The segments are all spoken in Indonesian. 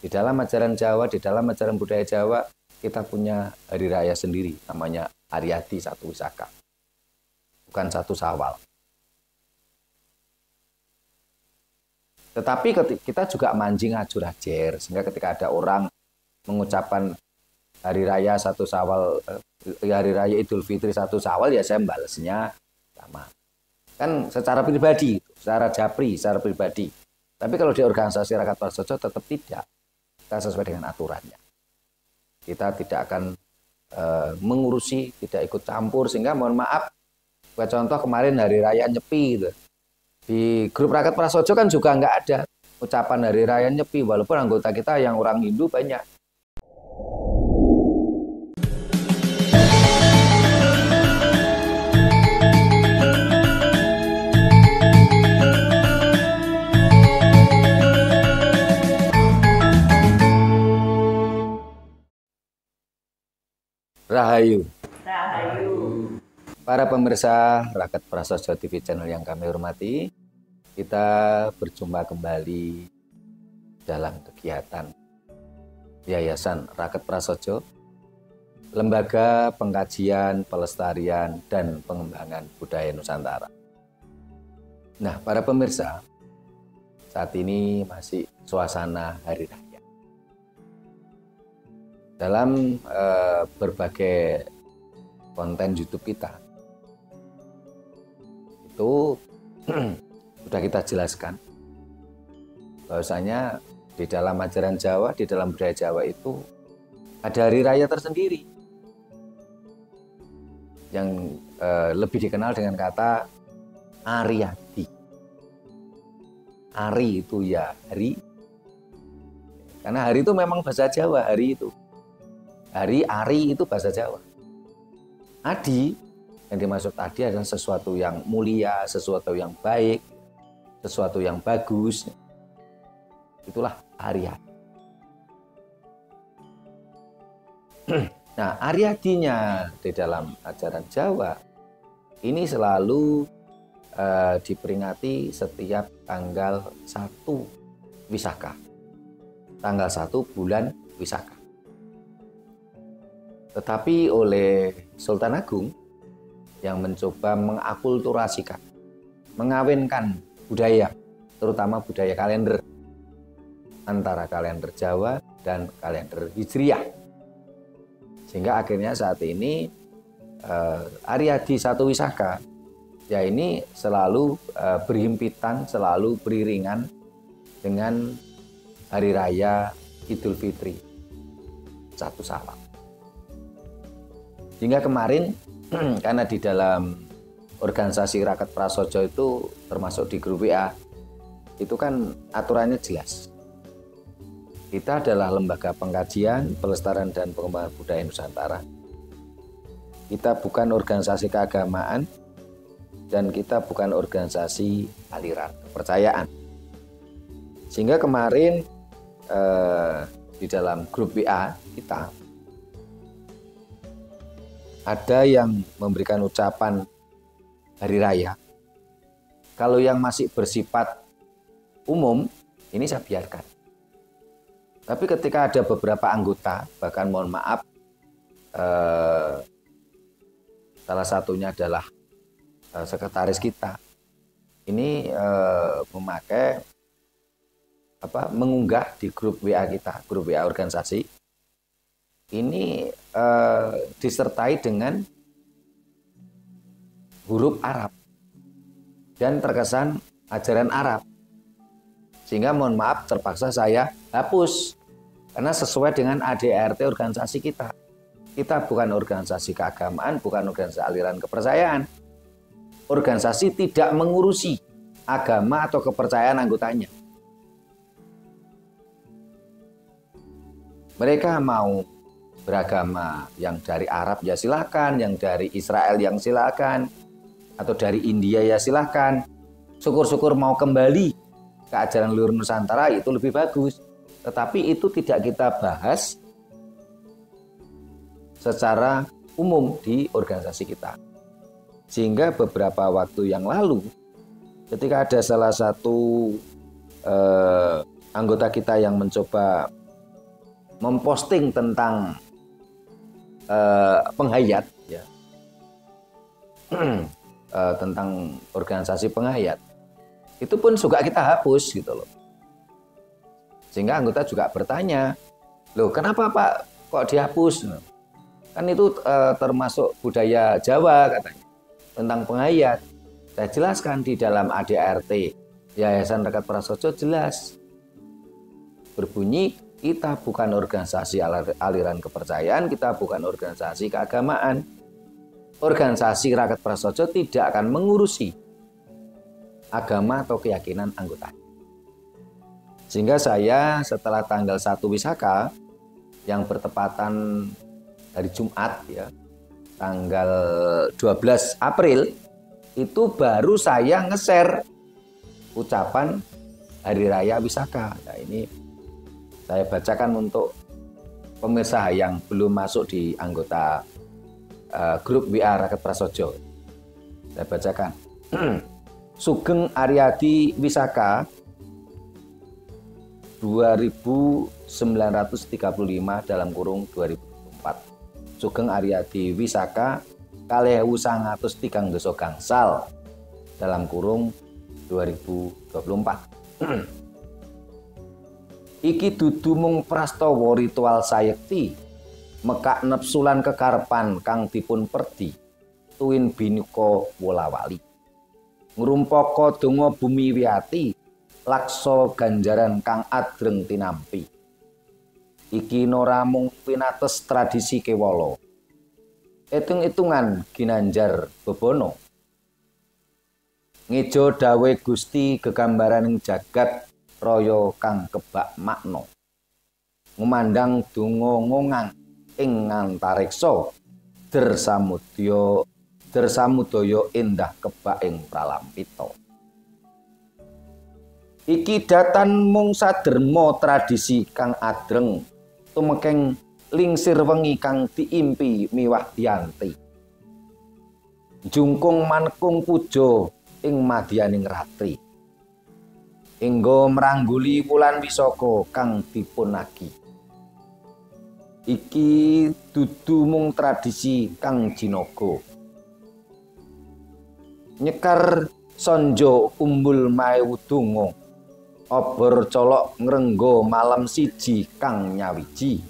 Di dalam ajaran Jawa, di dalam ajaran budaya Jawa, kita punya hari raya sendiri, namanya Ariadi Satu Wisaka. Bukan Satu Sawal. Tetapi kita juga mancing ajur ajer, sehingga ketika ada orang mengucapkan hari raya Satu Sawal, hari raya Idul Fitri Satu Sawal, ya saya balasnya sama. Kan secara pribadi, secara japri, secara pribadi. Tapi kalau di organisasi Rakat Prasojo tetap tidak. Kita sesuai dengan aturannya. Kita tidak akan mengurusi, tidak ikut campur, sehingga mohon maaf, buat contoh kemarin hari raya Nyepi gitu. Di grup Rakat Prasojo kan juga nggak ada ucapan hari raya Nyepi, walaupun anggota kita yang orang Hindu banyak. Rahayu. Rahayu. Para pemirsa Rakat Prasojo TV channel yang kami hormati, kita berjumpa kembali dalam kegiatan Yayasan Rakat Prasojo, Lembaga Pengkajian, Pelestarian, dan Pengembangan Budaya Nusantara. Nah, para pemirsa, saat ini masih suasana Hari Raya. Dalam berbagai konten YouTube kita, itu sudah kita jelaskan bahwasanya di dalam ajaran Jawa, di dalam budaya Jawa itu ada hari raya tersendiri yang lebih dikenal dengan kata Ariadi. Ari itu ya hari, karena hari itu memang bahasa Jawa, hari itu. Hari, ari itu bahasa Jawa. Adi, yang dimaksud adi adalah sesuatu yang mulia, sesuatu yang baik, sesuatu yang bagus. Itulah Ariadi. Nah, Ariadinya di dalam ajaran Jawa ini selalu diperingati setiap tanggal 1 Wisaka. Tanggal 1 bulan Wisaka. Tetapi oleh Sultan Agung yang mencoba mengakulturasikan, mengawinkan budaya, terutama budaya kalender, antara kalender Jawa dan kalender Hijriah. Sehingga akhirnya saat ini Ariadi Satu Wisaka, ya ini selalu berhimpitan, selalu beriringan dengan Hari Raya Idul Fitri Satu Sawal. Hingga kemarin, karena di dalam organisasi Rakat Prasojo itu termasuk di grup WA, itu kan aturannya jelas. Kita adalah lembaga pengkajian, pelestarian, dan pengembangan budaya Nusantara. Kita bukan organisasi keagamaan, dan kita bukan organisasi aliran kepercayaan. Sehingga kemarin di dalam grup WA kita, ada yang memberikan ucapan hari raya. Kalau yang masih bersifat umum, ini saya biarkan. Tapi ketika ada beberapa anggota, bahkan mohon maaf, salah satunya adalah sekretaris kita, ini memakai mengunggah di grup WA kita, grup WA organisasi. Ini disertai dengan huruf Arab dan terkesan ajaran Arab, sehingga mohon maaf terpaksa saya hapus karena sesuai dengan ADART organisasi kita. Kita bukan organisasi keagamaan, bukan organisasi aliran kepercayaan. Organisasi tidak mengurusi agama atau kepercayaan anggotanya. Mereka mau beragama yang dari Arab ya silakan, yang dari Israel yang silakan, atau dari India ya silakan. Syukur-syukur mau kembali ke ajaran luhur Nusantara itu lebih bagus. Tetapi itu tidak kita bahas secara umum di organisasi kita. Sehingga beberapa waktu yang lalu, ketika ada salah satu anggota kita yang mencoba memposting tentang penghayat, ya, tentang organisasi penghayat, itu pun juga kita hapus gitu loh. Sehingga anggota juga bertanya, loh kenapa Pak kok dihapus? Kan itu termasuk budaya Jawa katanya, tentang penghayat. Saya jelaskan di dalam ADART Yayasan Rakat Prasojo jelas. Berbunyi, kita bukan organisasi aliran kepercayaan, kita bukan organisasi keagamaan. Organisasi Rakat Prasojo tidak akan mengurusi agama atau keyakinan anggota. Sehingga saya setelah tanggal 1 Wisaka yang bertepatan hari Jumat, ya, tanggal 12 April, itu baru saya nge-share ucapan Hari Raya Wisaka. Nah, ini saya bacakan untuk pemirsa yang belum masuk di anggota grup WA Rakat Prasojo. Saya bacakan. Sugeng Aryadi Wisaka 2935 dalam kurung 2004. Sugeng Aryadi Wisaka 1903 gangsal dalam kurung 2024. Iki dudu mung prastawa ritual sayekti mekak nepsulan kekarepan kang dipun perdi tuwin binuka wolawali ngrumpaka donga bumi wiyati laksa ganjaran kang adreng tinampi. Iki ora mung pinates tradisi kewala. Etung-etungan ginanjar bebono. Ngejo dawe Gusti gegambaraning jagat raya kang kebak makna. Ngumandang donga ngongang ing ngantareksa dersamudaya endah kebak ing pralampita. Iki datan mung saderma tradisi kang adreng tumekeng lingsir wengi kang diimpi miwah dianti. Jungkung manekung puja ing madyaning ratri. Enggo mrangguli wulan wisaka kang dipunagi. Iki dudu mung tradisi kang jinaga. Nyekar sonjo umbul maewu donga. Obor colok ngrenggo malam siji kang nyawiji.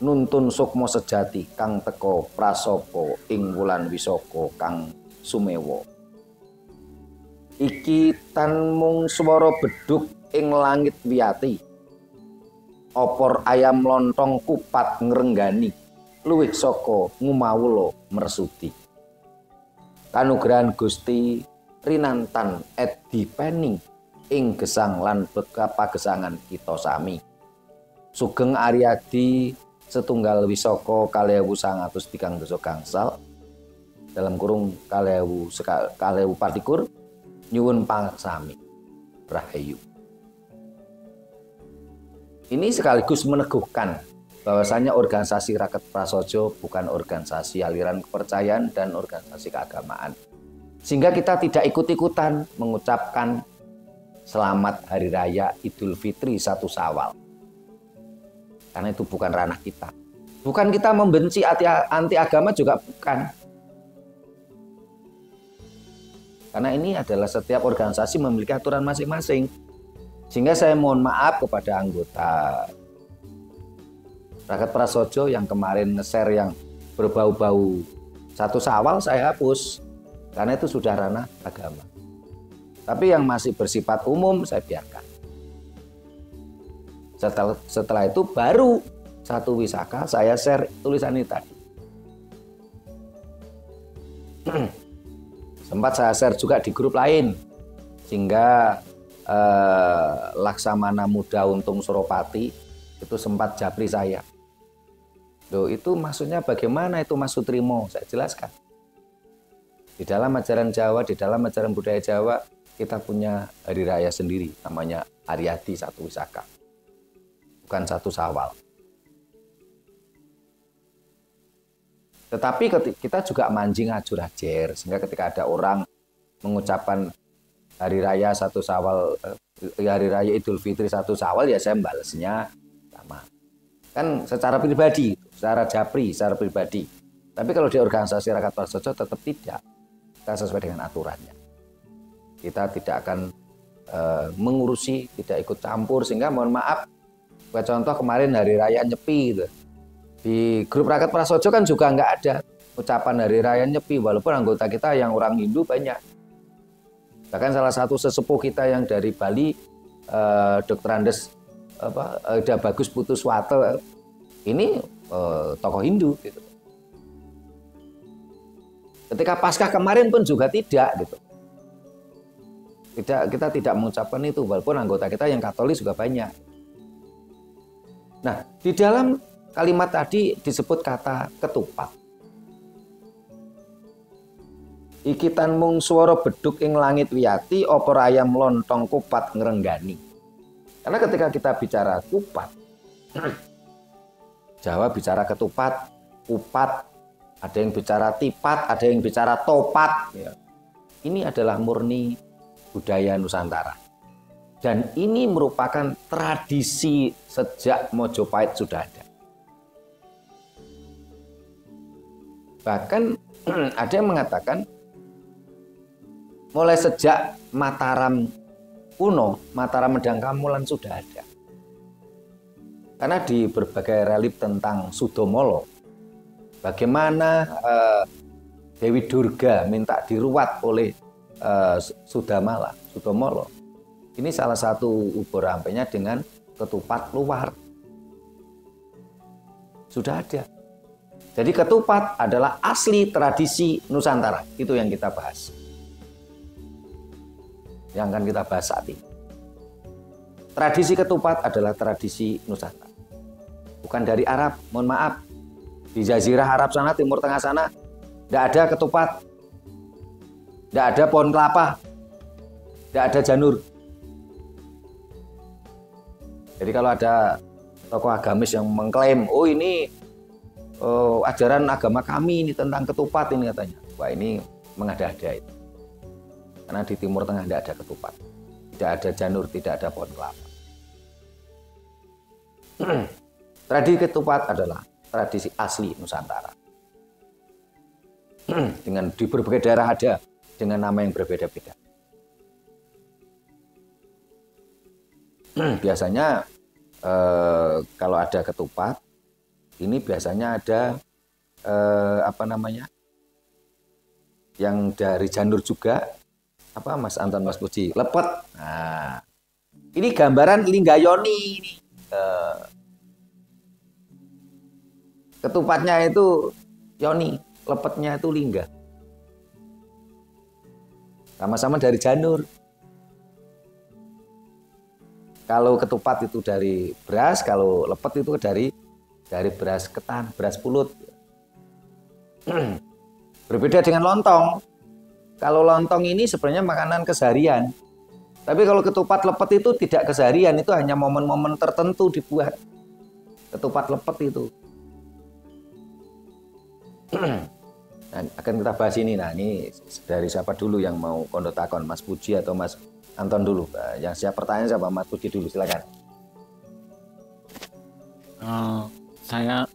Nuntun sukma sejati kang teka prasapa ing wulan wisaka kang sumewa. Iki tan mung swara bedhug ing langit wiyati. Opor ayam lontong kupat ngrenggani luwih saka ngumawula mersudi. Kanugrahan Gusti rinantan edipeni ing gesang lan pagesangan kita sami. Sugeng Aryadi setunggal wisaka 1903 gangsal dalam kurung 2000 partikur nyuwun pangsami rahayu. Ini sekaligus meneguhkan bahwasanya organisasi Rakat Prasojo bukan organisasi aliran kepercayaan dan organisasi keagamaan. Sehingga kita tidak ikut-ikutan mengucapkan Selamat Hari Raya Idul Fitri 1 Syawal. Karena itu bukan ranah kita. Bukan kita membenci anti agama juga bukan. Karena ini adalah setiap organisasi memiliki aturan masing-masing. Sehingga saya mohon maaf kepada anggota Rakat Prasojo yang kemarin nge-share yang berbau-bau 1 Syawal saya hapus. Karena itu sudah ranah agama. Tapi yang masih bersifat umum saya biarkan. Setelah itu baru 1 Wisaka saya share tulisan ini tadi. Sempat saya share juga di grup lain. Sehingga Laksamana Muda Untung Suropati itu sempat japri saya. Loh itu maksudnya bagaimana itu Mas Sutrimo? Saya jelaskan. Di dalam ajaran Jawa, di dalam ajaran budaya Jawa, kita punya hari raya sendiri, namanya Aryadi 1 Wisaka. Bukan 1 Syawal. Tetapi kita juga mancing ajur ajer, sehingga ketika ada orang mengucapkan hari raya 1 Syawal, hari raya Idul Fitri 1 Syawal, ya saya balasnya sama. Kan secara pribadi, secara japri, secara pribadi. Tapi kalau di organisasi Rakyat Prasojo tetap tidak. Kita sesuai dengan aturannya. Kita tidak akan mengurusi, tidak ikut campur, sehingga mohon maaf, buat contoh kemarin Hari Raya Nyepi gitu. Di grup Rakyat Prasojo kan juga nggak ada ucapan Hari Raya Nyepi, walaupun anggota kita yang orang Hindu banyak. Bahkan salah satu sesepuh kita yang dari Bali, Dr. Andes Ida Bagus Putuswato, ini tokoh Hindu gitu. Ketika Paskah kemarin pun juga tidak gitu. Kita tidak mengucapkan itu, walaupun anggota kita yang Katolik juga banyak. Nah, di dalam kalimat tadi disebut kata ketupat. Ikitan mung swara beduk ing langit wiyati, apa ayam lontong kupat ngrenggani. Karena ketika kita bicara kupat, Jawa bicara ketupat, kupat, ada yang bicara tipat, ada yang bicara topat. Ya. Ini adalah murni budaya Nusantara. Dan ini merupakan tradisi sejak Mojopahit sudah ada. Bahkan ada yang mengatakan mulai sejak Mataram kuno, Mataram Medangkamulan sudah ada. Karena di berbagai relief tentang Sudomolo, bagaimana Dewi Durga minta diruat oleh Sudomolo. Ini salah satu ubur rampenya dengan ketupat luar. Sudah ada. Jadi ketupat adalah asli tradisi Nusantara. Itu yang kita bahas. Yang akan kita bahas saat ini. Tradisi ketupat adalah tradisi Nusantara. Bukan dari Arab, mohon maaf. Di Jazirah Arab sana, Timur Tengah sana, tidak ada ketupat. Tidak ada pohon kelapa. Tidak ada janur. Jadi kalau ada tokoh agamis yang mengklaim, oh ini ajaran agama kami ini tentang ketupat ini katanya. Wah ini mengada-ada itu. Karena di Timur Tengah tidak ada ketupat. Tidak ada janur, tidak ada pohon kelapa. Tradisi ketupat adalah tradisi asli Nusantara. Dengan di berbagai daerah ada dengan nama yang berbeda-beda. Biasanya kalau ada ketupat, ini biasanya ada yang dari janur juga, Mas Anton, Mas Puji, lepet. Nah, ini gambaran Linggayoni ini. Ketupatnya itu Yoni, lepetnya itu Lingga. Sama-sama dari janur. Kalau ketupat itu dari beras, kalau lepet itu dari beras ketan, beras pulut. Berbeda dengan lontong. Kalau lontong ini sebenarnya makanan keseharian. Tapi kalau ketupat lepet itu tidak keseharian, itu hanya momen-momen tertentu dibuat. Ketupat lepet itu. Nah, akan kita bahas ini. Nah, ini dari siapa dulu yang mau kondotakon, Mas Puji atau Mas Anton dulu? Yang siap pertanyaan siapa? Mas Puji dulu, silakan. Saya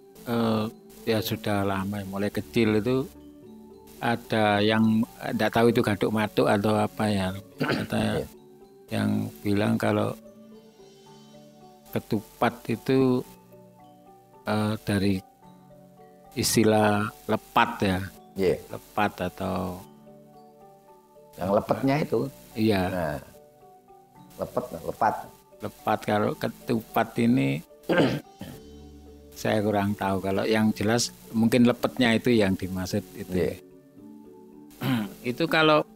ya sudah lama, mulai kecil itu ada yang tidak tahu itu gaduk matuk atau apa ya. Kata yang bilang kalau ketupat itu dari istilah lepat ya. Yeah. Lepat atau yang lepetnya itu. Iya. Nah, lepat. Lepat. Kalau ketupat ini saya kurang tahu. Kalau yang jelas mungkin lepetnya itu yang dimaksud itu. Yeah. Itu kalau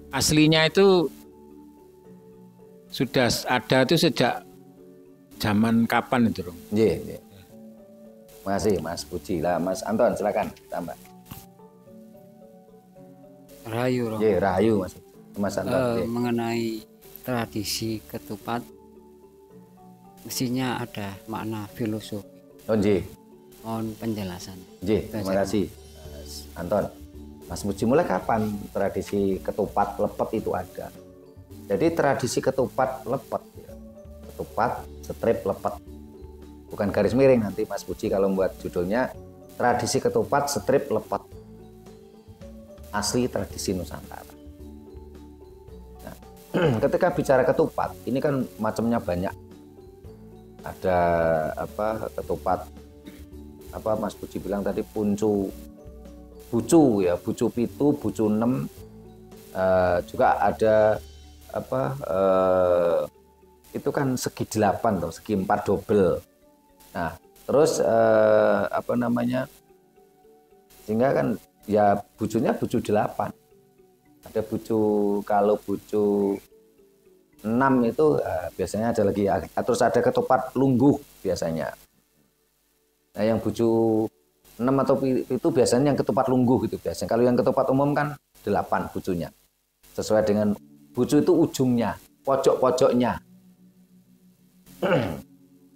aslinya itu sudah ada itu sejak zaman kapan itu, Rom? Iya. Yeah. Makasih Mas Puji. Lah Mas Anton silakan tambah. Rahayu, Rom. Yeah, rahayu Mas Anton. Mengenai tradisi ketupat, mestinya ada makna filosofi. Oh, nggih. Mohon penjelasan. Nggih, terima kasih Mas Anton. Mas Puji, mulai kapan tradisi ketupat lepet itu ada? Jadi tradisi ketupat lepet, ya. Ketupat strip lepet. bukan garis miring, nanti Mas Puji kalau membuat judulnya tradisi ketupat strip lepet asli tradisi Nusantara. Nah, ketika bicara ketupat ini kan macamnya banyak, ada ketupat Mas Puji bilang tadi bucu ya, bucu pitu, bucu 6, juga ada itu kan segi 8 tuh, segi 4 double. Nah, terus sehingga kan ya bucunya bucu 8. Ada bucu, kalau bucu 6 itu biasanya ada lagi, terus ada ketupat lungguh biasanya. Nah, yang bucu 6 atau itu biasanya yang ketupat lungguh gitu biasanya. Kalau yang ketupat umum kan 8 bucunya. Sesuai dengan bucu itu ujungnya, pojok-pojoknya.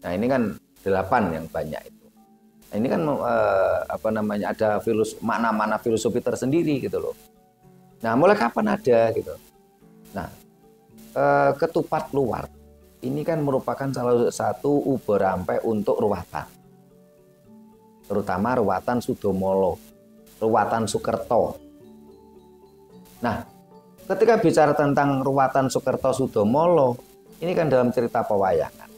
Nah, ini kan 8 yang banyak itu. Nah, ini kan ada makna-makna filosofi tersendiri gitu loh. Nah, mulai kapan ada gitu. Nah, ketupat luar ini kan merupakan salah satu uberampe untuk ruwatan. Terutama ruwatan Sudomolo, ruwatan Sukerto. Nah, ketika bicara tentang ruwatan Sukerto Sudomolo, ini kan dalam cerita pewayangan.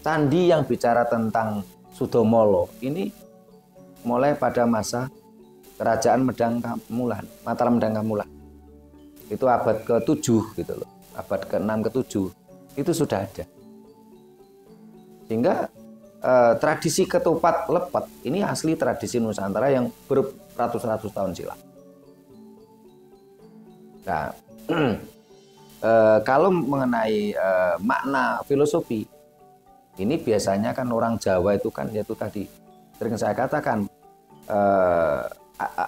Candi yang bicara tentang Sudomolo ini mulai pada masa kerajaan Mataram Medang Kamulan. Itu abad ke-7 gitu loh. Abad ke-6 ke-7 itu sudah ada. Sehingga tradisi ketupat lepet ini asli tradisi Nusantara yang beratus-ratus tahun silam. Nah, kalau mengenai makna filosofi, ini biasanya kan orang Jawa itu kan yaitu tadi sering saya katakan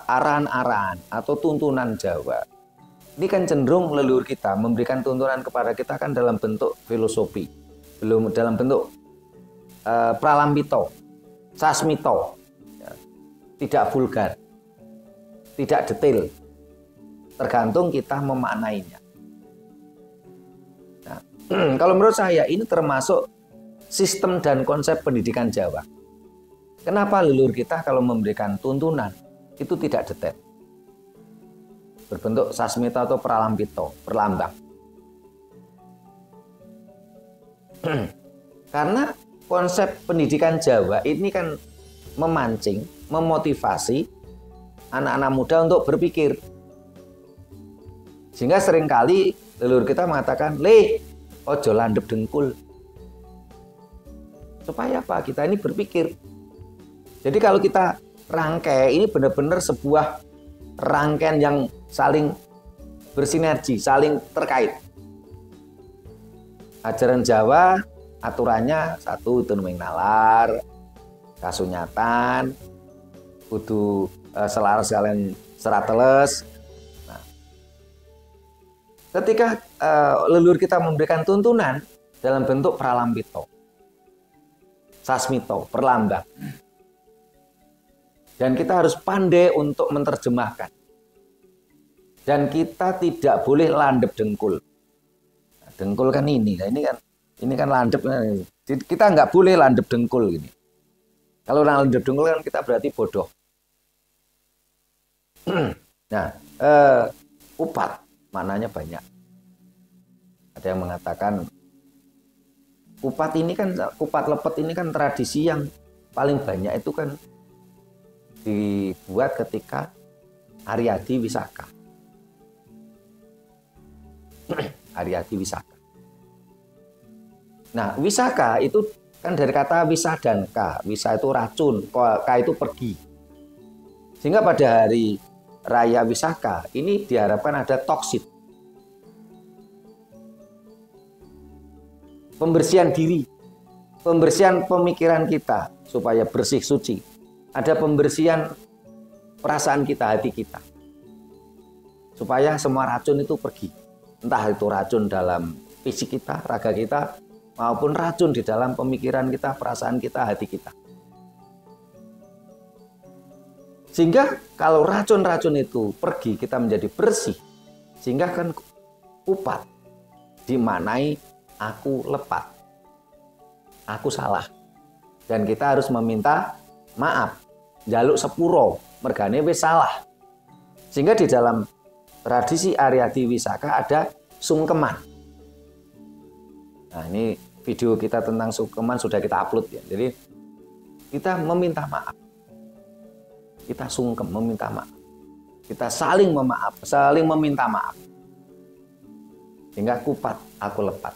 arahan-arahan atau tuntunan Jawa. Ini kan cenderung leluhur kita memberikan tuntunan kepada kita kan dalam bentuk filosofi, belum dalam bentuk pralambito, sasmito, ya, tidak vulgar, tidak detail, tergantung kita memaknainya. Nah, kalau menurut saya ini termasuk sistem dan konsep pendidikan Jawa. Kenapa leluhur kita kalau memberikan tuntunan itu tidak detail, berbentuk sasmita atau pralambito, perlambang. Karena konsep pendidikan Jawa ini kan memancing, memotivasi anak-anak muda untuk berpikir. Sehingga seringkali leluhur kita mengatakan, ojo landep dengkul. Supaya apa? Kita ini berpikir. Jadi kalau kita rangkai, ini benar-benar sebuah rangkaian yang saling bersinergi, saling terkait. Ajaran Jawa, aturannya satu, tunming nalar, kasunyatan, kudu selaras kalian serateles. Nah, ketika leluhur kita memberikan tuntunan dalam bentuk pralambito, sasmito, perlambang. Dan kita harus pandai untuk menerjemahkan. Dan kita tidak boleh landep dengkul. Nah, dengkul kan ini kan landep. Kita nggak boleh landep dengkul gini. Kalau landep dengkul kan kita berarti bodoh. Nah, upat maknanya banyak. Ada yang mengatakan kupat lepet ini kan tradisi yang paling banyak itu kan dibuat ketika Aryadi Wisaka. Aryadi Wisaka. Nah, Wisaka itu kan dari kata wisa dan ka. Wisa itu racun, ka itu pergi. Sehingga pada hari raya Wisaka ini diharapkan ada toksit. Pembersihan diri, pembersihan pemikiran kita supaya bersih suci. Ada pembersihan perasaan kita, hati kita. Supaya semua racun itu pergi. Entah itu racun dalam fisik kita, raga kita, maupun racun di dalam pemikiran kita, perasaan kita, hati kita. Sehingga kalau racun-racun itu pergi, kita menjadi bersih. Sehingga kan upat dimaknai aku lepat, aku salah, Dan kita harus meminta maaf. Njaluk sepuro, mergane wis salah. Sehingga di dalam tradisi Aryadi Wisaka ada sungkeman. Nah, ini video kita tentang sungkeman sudah kita upload ya. Jadi kita meminta maaf. Kita sungkem meminta maaf. Kita saling memaaf, saling meminta maaf. Sehingga kupat aku lepat.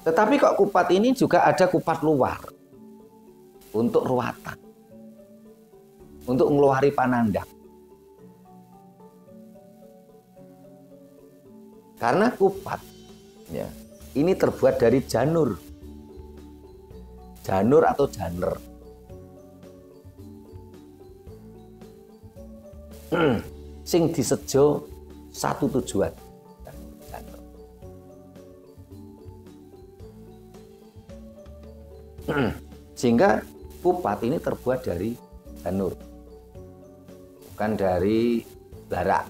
Tetapi kok kupat ini juga ada kupat luar. Untuk ruatan. Untuk ngeluari panandang. Karena kupat ya, ini terbuat dari janur. Janur atau janer. Sing disejo satu tujuan. Janer. Sehingga kupat ini terbuat dari janur. Bukan dari blarak.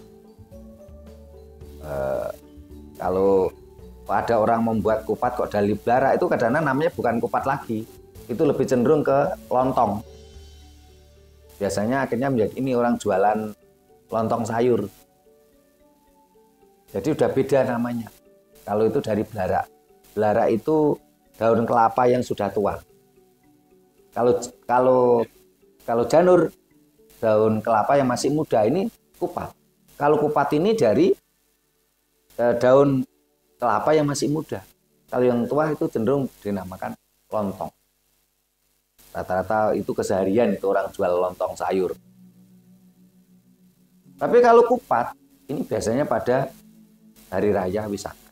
Kalau ada orang membuat kupat kok dari blarak, itu kadang-kadang namanya bukan kupat lagi. Itu lebih cenderung ke lontong. Biasanya akhirnya menjadi ini orang jualan lontong sayur. Jadi udah beda namanya. Kalau itu dari blarak. Blarak itu daun kelapa yang sudah tua. Kalau janur, daun kelapa yang masih muda, ini kupat. Kalau kupat ini dari daun kelapa yang masih muda. Kalau yang tua itu cenderung dinamakan lontong. Rata-rata itu keseharian itu orang jual lontong sayur. Tapi kalau kupat, ini biasanya pada hari raya Wisaka.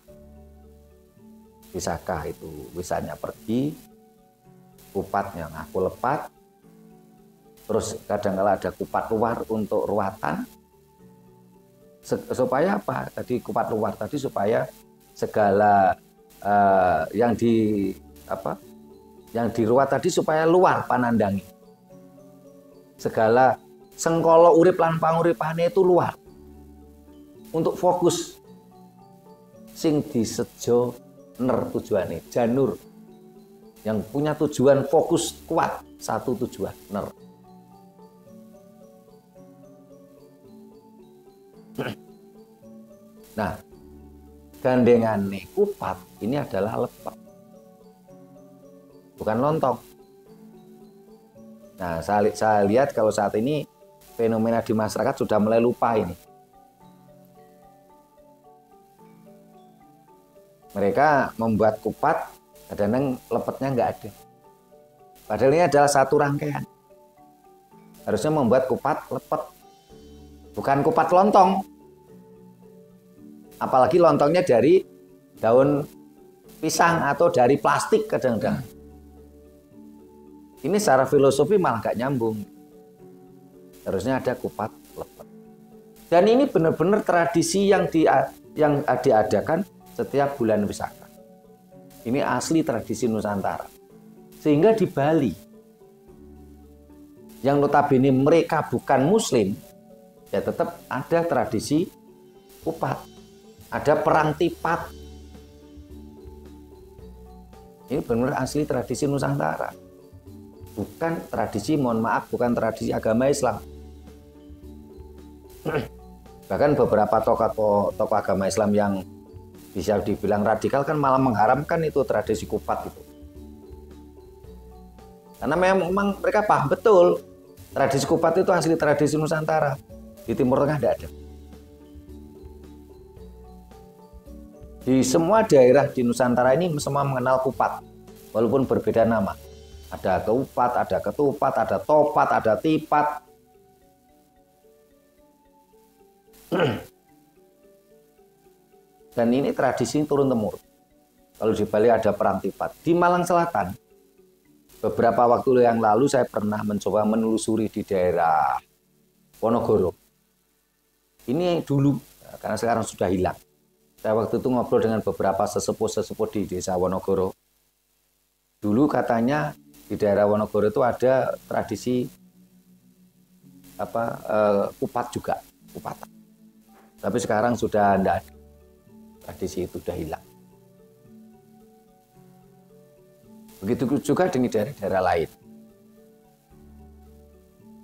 Wisaka itu wisanya pergi, kupatnya ngaku lepat. Terus kadang-kala ada kupat luar untuk ruatan. Supaya apa? Tadi kupat luar tadi supaya segala yang diruat tadi supaya luar panandangi. Segala sengkolo urip lan panguripane itu luar. Untuk fokus sing disejo ner tujuane, janur. Yang punya tujuan fokus kuat, satu tujuan ner. Nah, gandengane kupat ini adalah lepet. Bukan lontong. Nah, saya lihat kalau saat ini fenomena di masyarakat sudah mulai lupa ini. Mereka membuat kupat, kadang-kadang lepetnya nggak ada. Padahal ini adalah satu rangkaian. Harusnya membuat kupat lepet. Bukan kupat lontong. Apalagi lontongnya dari daun pisang atau dari plastik kadang-kadang. Ini secara filosofi malah nggak nyambung. Harusnya ada kupat lepet. Dan ini benar-benar tradisi yang diadakan setiap bulan Wisaka. Ini asli tradisi Nusantara. Sehingga di Bali, yang notabene mereka bukan Muslim, ya tetap ada tradisi kupat. Ada perang tipat. Ini benar-benar asli tradisi Nusantara. Bukan tradisi, mohon maaf, bukan tradisi agama Islam. Bahkan beberapa tokoh agama Islam yang bisa dibilang radikal kan malah mengharamkan itu tradisi kupat itu. Karena memang mereka paham betul tradisi kupat itu asli tradisi Nusantara. Di Timur Tengah tidak ada. Di semua daerah di Nusantara ini semua mengenal kupat, walaupun berbeda nama. Ada kupat, ada ketupat, ada topat, ada tipat. Dan ini tradisi turun-temurun. Kalau di Bali ada perang tipat. Di Malang Selatan, beberapa waktu yang lalu saya pernah mencoba menelusuri di daerah Wonogoro. Ini dulu, karena sekarang sudah hilang. Saya waktu itu ngobrol dengan beberapa sesepuh-sesepuh di desa Wonogoro. Dulu katanya di daerah Wonogoro itu ada tradisi kupat juga, kupatan. Tapi sekarang sudah tidak ada. Tradisi itu sudah hilang. Begitu juga dengan daerah-daerah lain.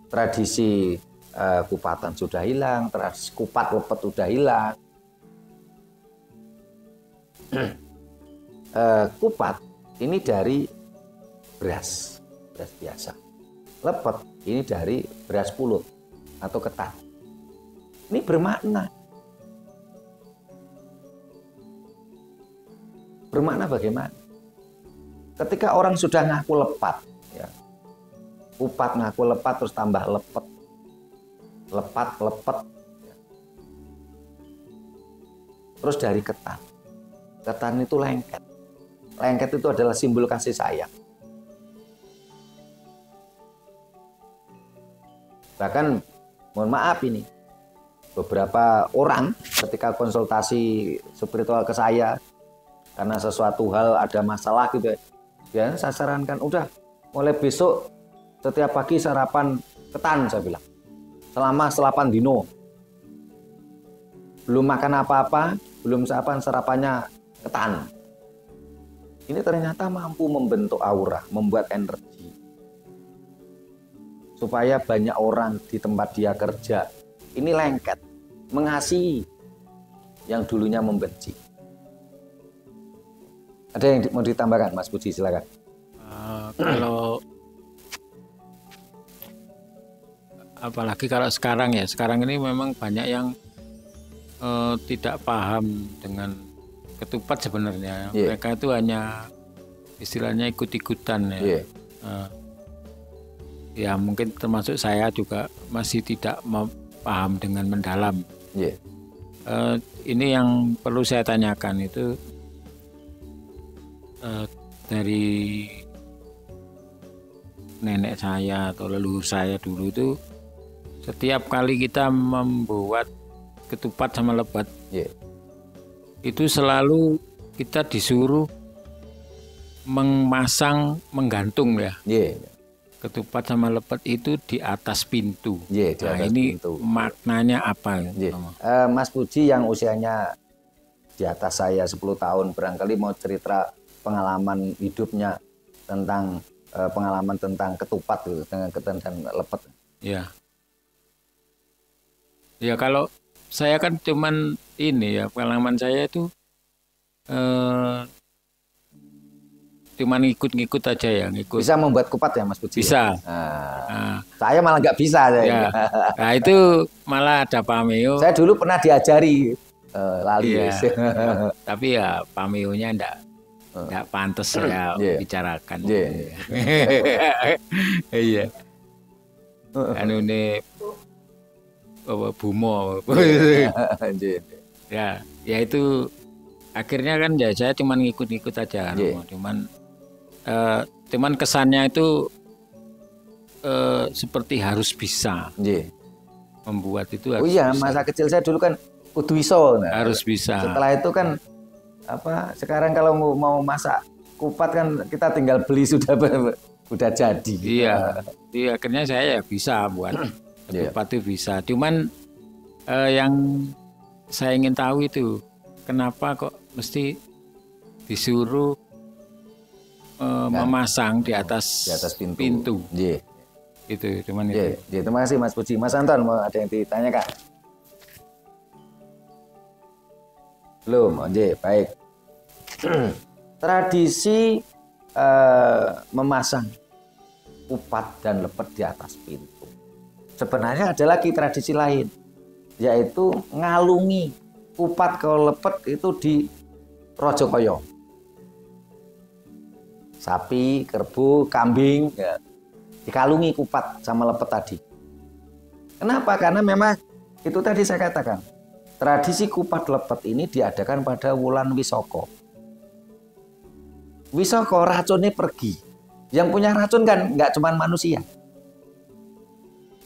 Tradisi kupatan sudah hilang, tradisi kupat lepet sudah hilang. Kupat ini dari beras biasa. Lepet ini dari beras pulut atau ketan. Ini bermakna. Bermakna bagaimana? Ketika orang sudah ngaku lepat, ya, kupat ngaku lepat terus tambah lepet, lepat, lepet, ya. Terus dari ketan. Ketan itu lengket. Lengket itu adalah simbol kasih sayang. Bahkan, mohon maaf ini, beberapa orang ketika konsultasi spiritual ke saya, karena sesuatu hal ada masalah gitu ya, saya sarankan, udah mulai besok setiap pagi sarapan ketan, saya bilang. Selama 8 dino. Belum makan apa-apa, belum sarapannya ketan. Ini ternyata mampu membentuk aura, membuat energi. Supaya banyak orang di tempat dia kerja ini lengket, mengasihi yang dulunya membenci. Ada yang mau ditambahkan, Mas Puji, silakan. Kalau apalagi kalau sekarang ya, sekarang ini memang banyak yang tidak paham dengan ketupat sebenarnya. Yeah. Mereka itu hanya istilahnya ikut-ikutan ya. Yeah. Ya mungkin termasuk saya juga masih tidak paham dengan mendalam. Yeah. Ini yang perlu saya tanyakan itu dari nenek saya atau leluhur saya dulu itu, setiap kali kita membuat ketupat sama lepet, yeah, itu selalu kita disuruh menggantung ya. Yeah. Ketupat sama lepet itu di atas pintu. Yeah, di atas ini pintu. Maknanya apa? Yeah. Mas Puji yang usianya di atas saya 10 tahun barangkali mau cerita pengalaman hidupnya tentang pengalaman tentang ketupat gitu, dengan ketan dan lepet. Ya. Ya kalau saya kan cuman ini ya, pengalaman saya itu cuman ngikut-ngikut aja ya, ngikut. Bisa membuat kupat ya Mas Puji? Bisa. Saya malah nggak bisa. Ya. Nah itu malah ada pameo. Saya dulu pernah diajari lali. Ya. Tapi ya pameonya enggak pantas saya bicarakan. Iya. Anu ini Bumo. Ya itu akhirnya kan ya saya cuman ngikut-ngikut aja. Cuman kesannya itu seperti harus bisa membuat itu. Oh iya, bisa. Masa kecil saya dulu kan kudu iso. Harus bisa. Setelah itu kan sekarang kalau mau masak kupat kan kita tinggal beli sudah jadi. Iya. Akhirnya saya ya bisa buat ketupat itu bisa. Cuman yang saya ingin tahu itu kenapa kok mesti disuruh memasang di atas pintu. Yeah. Itu cuman itu. Terima kasih Mas Puji. Mas Anton mau ada yang ditanyakan? Belum, baik. Tradisi memasang kupat dan lepet di atas pintu. Sebenarnya ada lagi tradisi lain, yaitu ngalungi kupat ke lepet itu di Rajakaya. Sapi, kerbau, kambing, ya, dikalungi kupat sama lepet tadi. Kenapa? Karena memang itu tadi saya katakan, tradisi kupat lepet ini diadakan pada wulan Wisaka. Wisaka racunnya pergi. Yang punya racun kan nggak cuma manusia.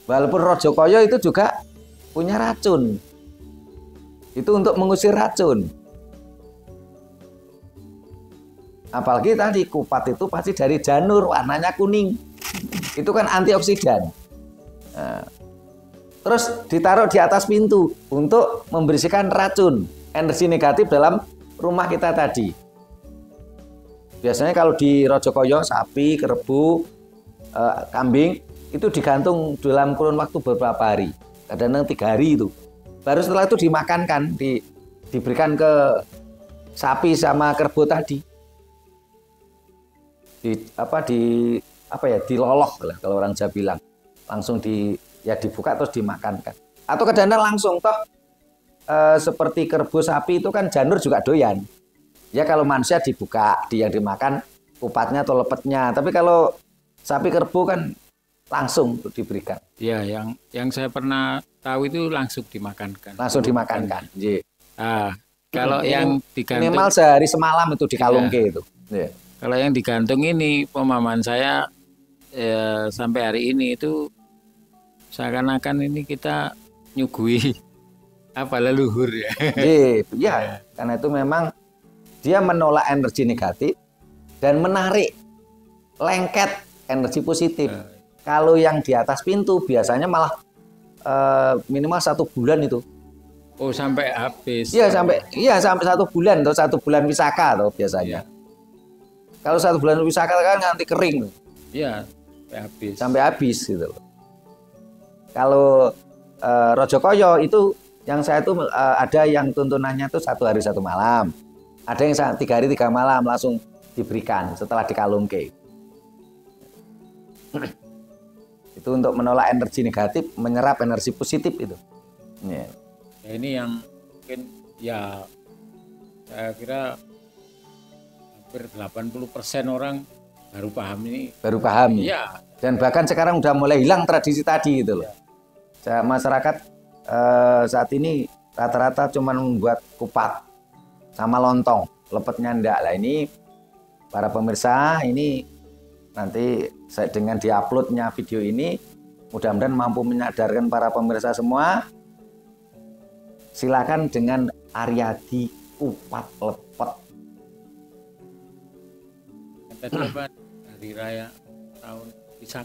Walaupun Rajakaya itu juga punya racun. Itu untuk mengusir racun. Apalagi tadi kupat itu pasti dari janur, warnanya kuning. Itu kan antioksidan. Nah, terus ditaruh di atas pintu untuk membersihkan racun, energi negatif dalam rumah kita tadi. Biasanya kalau di Rajakoyo sapi, kerbau, kambing itu digantung dalam kurun waktu beberapa hari. Kadang-kadang 3 hari itu. Baru setelah itu dimakankan, diberikan ke sapi sama kerbau tadi. Diloloh lah kalau orang Jawa bilang. Langsung dibuka terus dimakankan. Atau kadang-kadang langsung toh seperti kerbau sapi itu kan janur juga doyan. Ya kalau manusia dibuka, yang dimakan kupatnya atau lepetnya. Tapi kalau sapi kerbau kan langsung diberikan. Ya, yang saya pernah tahu itu langsung dimakankan. Langsung dimakankan. Nah, kalau yang digantung minimal sehari semalam itu dikalungke itu. Ya. Kalau yang digantung ini pemahaman saya sampai hari ini itu seakan-akan ini kita nyugui leluhur ya. Ya, karena itu memang dia menolak energi negatif dan menarik lengket energi positif. Kalau yang di atas pintu biasanya malah minimal 1 bulan itu. Oh, sampai habis. Iya sampai 1 bulan atau 1 bulan wisaka atau biasanya. Kalau 1 bulan wisaka kan nanti kering. Iya, sampai habis. Sampai habis gitu. Kalau Rajakoyo itu yang saya tuh ada yang tuntunannya tuh 1 hari 1 malam. Ada yang 3 hari 3 malam langsung diberikan setelah dikalungke. Itu untuk menolak energi negatif, menyerap energi positif itu. Ya, ini yang mungkin ya saya kira hampir 80% orang baru paham ini. Baru paham. Iya. Dan bahkan sekarang udah mulai hilang tradisi tadi gitu loh. Ya. Masyarakat saat ini rata-rata cuma membuat kupat sama lontong, lepetnya enggak. Lah ini para pemirsa ini nanti dengan diuploadnya video ini mudah-mudahan mampu menyadarkan para pemirsa semua. Silakan dengan Aryadi kupat lepet. Tadi apa hari raya tahun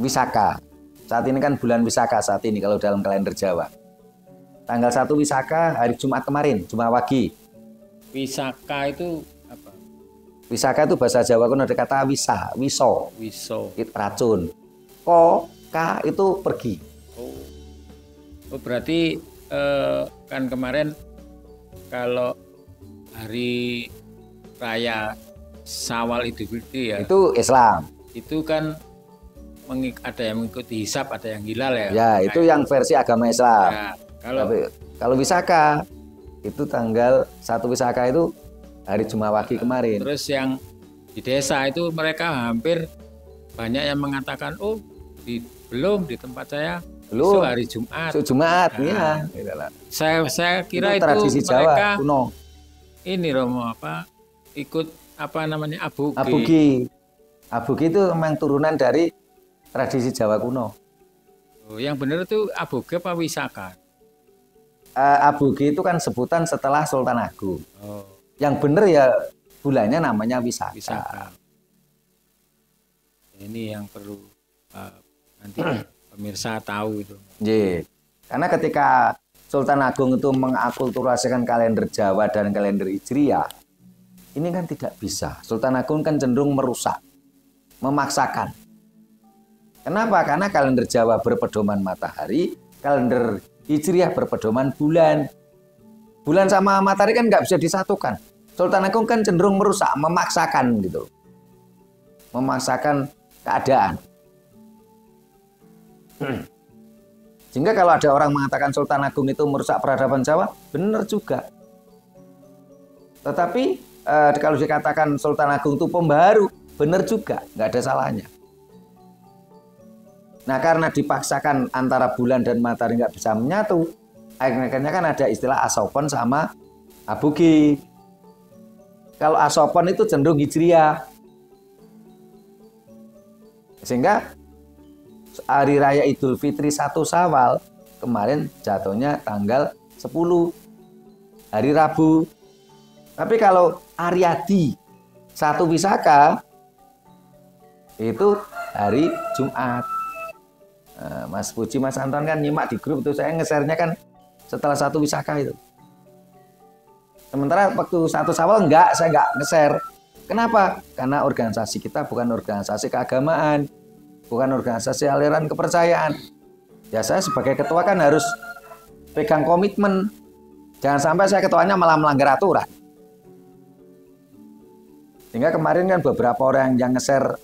Wisaka. Saat ini kan bulan Wisaka saat ini kalau dalam kalender Jawa. Tanggal 1 Wisaka hari Jumat kemarin, Jumat Wage. Wisaka itu apa? Wisaka itu bahasa Jawa kuno ada kata wisa, wiso. Itu racun. Ka itu pergi. Oh berarti kan kemarin kalau hari raya Syawal Idul Fitri ya. Itu Islam. Itu kan ada yang mengikuti hisab, ada yang hilal ya. Ya, itu yang versi agama Islam. Ya, kalau Wisaka itu tanggal 1 Wisaka itu hari Jumat Wage kemarin. Terus yang di desa itu mereka hampir banyak yang mengatakan belum di tempat saya belum hari Jumat. Jumat nah, ya. Saya kira itu tradisi mereka Jawa kuno. Ini Romo ikut abugi. Abugi itu memang turunan dari tradisi Jawa kuno. Oh, yang benar itu abugi apa wisaka? Abugi itu kan sebutan setelah Sultan Agung. Oh. Yang benar ya bulannya namanya Wisaka. Ini yang perlu nanti pemirsa tahu itu. Karena ketika Sultan Agung itu mengakulturasikan kalender Jawa dan kalender Hijriah, ini kan tidak bisa. Sultan Agung kan cenderung merusak, memaksakan. Kenapa? Karena kalender Jawa berpedoman matahari, kalender Hijriah berpedoman bulan. Bulan sama matahari kan nggak bisa disatukan. Sultan Agung kan cenderung merusak, memaksakan gitu. Memaksakan keadaan. Sehingga kalau ada orang mengatakan Sultan Agung itu merusak peradaban Jawa, benar juga. Tetapi kalau dikatakan Sultan Agung itu pembaharu, benar juga, nggak ada salahnya. Nah karena dipaksakan antara bulan dan matahari nggak bisa menyatu, akhirnya kan ada istilah asopon sama abugi. Kalau asopon itu cenderung hijriah. Sehingga hari raya Idul Fitri 1 Syawal kemarin jatuhnya tanggal 10 hari Rabu. Tapi kalau Aryadi 1 Wisaka itu hari Jumat. Mas Puji, Mas Anton kan nyimak di grup itu, saya nge-share-nya kan setelah 1 Wisaka itu. Sementara waktu 1 Syawal saya enggak nge-share. Kenapa? Karena organisasi kita bukan organisasi keagamaan, bukan organisasi aliran kepercayaan. Ya saya sebagai ketua kan harus pegang komitmen. Jangan sampai saya ketuanya malah melanggar aturan. Sehingga kemarin kan beberapa orang yang nge-share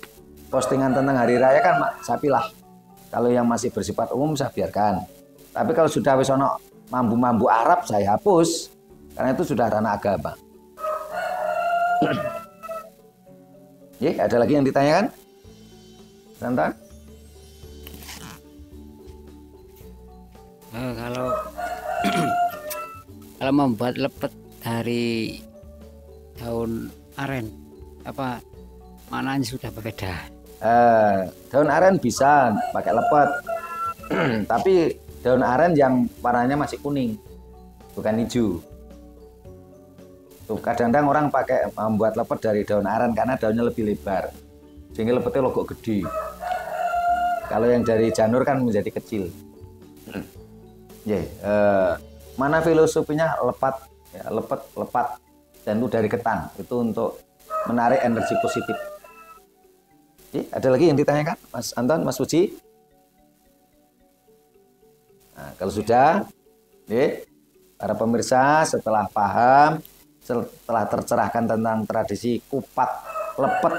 postingan tentang hari raya kan saya pilah. Kalau yang masih bersifat umum saya biarkan. Tapi kalau sudah wis ono mambu-mambu Arab saya hapus. Karena itu sudah ranah agama. Ya, ada lagi yang ditanyakan? Santan? Kalau kalau membuat lepet dari daun aren, apa maknanya sudah berbeda? Daun aren bisa pakai lepet, tapi daun aren yang warnanya masih kuning, bukan hijau. Tuh, kadang-kadang orang pakai membuat lepet dari daun aren karena daunnya lebih lebar, sehingga lepetnya logok gede. Kalau yang dari janur kan menjadi kecil. Mana filosofinya lepat, dan itu dari ketan, itu untuk menarik energi positif. Ada lagi yang ditanyakan, Mas Anton, Mas Puji? Nah, kalau sudah, para pemirsa setelah paham, setelah tercerahkan tentang tradisi kupat lepet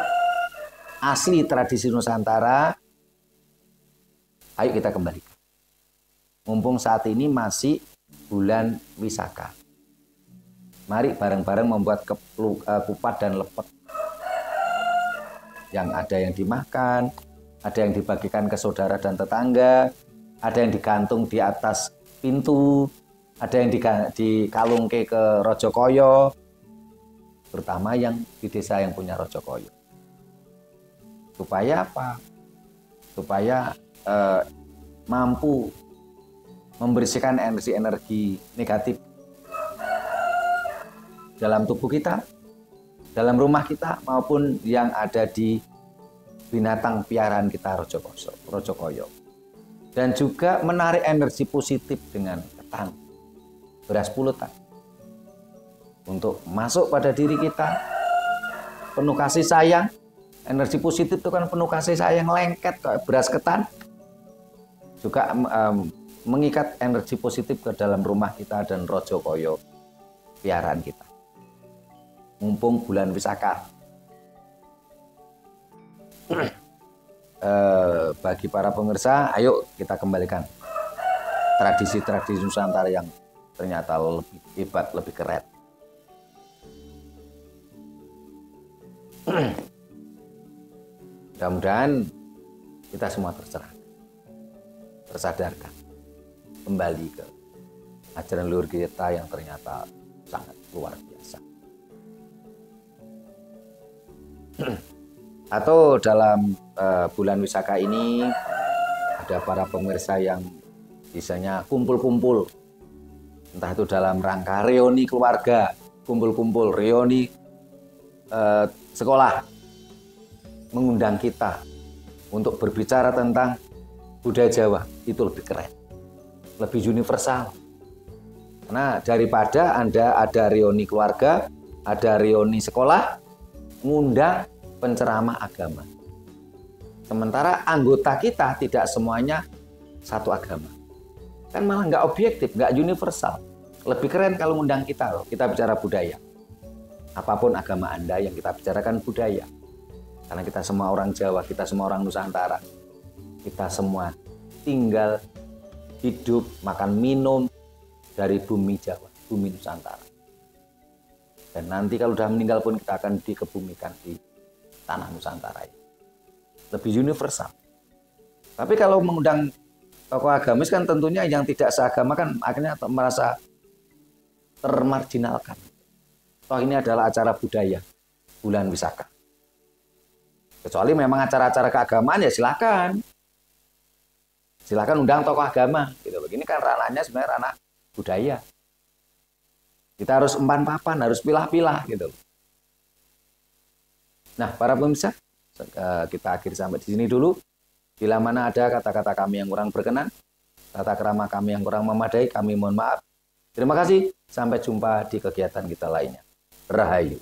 asli tradisi Nusantara, ayo kita kembali. Mumpung saat ini masih bulan Wisaka, mari bareng-bareng membuat kupat dan lepet. Yang ada yang dimakan, ada yang dibagikan ke saudara dan tetangga, ada yang digantung di atas pintu, ada yang dikalungke ke Rojokoyo, terutama yang di desa yang punya Rojokoyo. Supaya apa? Supaya mampu membersihkan energi-energi negatif dalam tubuh kita, dalam rumah kita, maupun yang ada di binatang piaraan kita Rojokoyo. Dan juga menarik energi positif dengan ketan, beras pulutan, untuk masuk pada diri kita, penuh kasih sayang. Energi positif itu kan penuh kasih sayang, lengket kayak beras ketan. Juga mengikat energi positif ke dalam rumah kita dan Rojokoyo piaraan kita. Mumpung bulan Wisaka. Bagi para pemirsa, ayo kita kembalikan tradisi-tradisi Nusantara yang ternyata lebih hebat, lebih keren. Mudah-mudahan kita semua tersadarkan kembali ke ajaran luhur kita yang ternyata sangat luar biasa. Atau dalam bulan Wisaka ini ada para pemirsa yang biasanya kumpul-kumpul, entah itu dalam rangka reuni keluarga, kumpul-kumpul reuni sekolah, mengundang kita untuk berbicara tentang budaya Jawa. Itu lebih keren, lebih universal. Karena daripada Anda ada reuni keluarga, ada reuni sekolah, ngundang penceramah agama. Sementara anggota kita tidak semuanya satu agama. Kan malah nggak objektif, nggak universal. Lebih keren kalau ngundang kita loh. Kita bicara budaya. Apapun agama Anda, yang kita bicarakan budaya. Karena kita semua orang Jawa, kita semua orang Nusantara. Kita semua tinggal, hidup, makan, minum dari bumi Jawa, bumi Nusantara. Dan nanti kalau sudah meninggal pun kita akan dikebumikan di tanah Nusantara. Lebih universal. Tapi kalau mengundang tokoh agamis kan tentunya yang tidak seagama kan akhirnya merasa termarginalkan. Toh ini adalah acara budaya bulan Wisaka. Kecuali memang acara-acara keagamaan ya silakan. Silakan undang tokoh agama. Gitu. Begini kan ranahnya sebenarnya ranah budaya. Kita harus empan papan, harus pilah-pilah gitu. Nah, para pemirsa, kita akhiri sampai di sini dulu. Bila mana ada kata-kata kami yang kurang berkenan, tata krama kami yang kurang memadai, kami mohon maaf. Terima kasih. Sampai jumpa di kegiatan kita lainnya. Rahayu.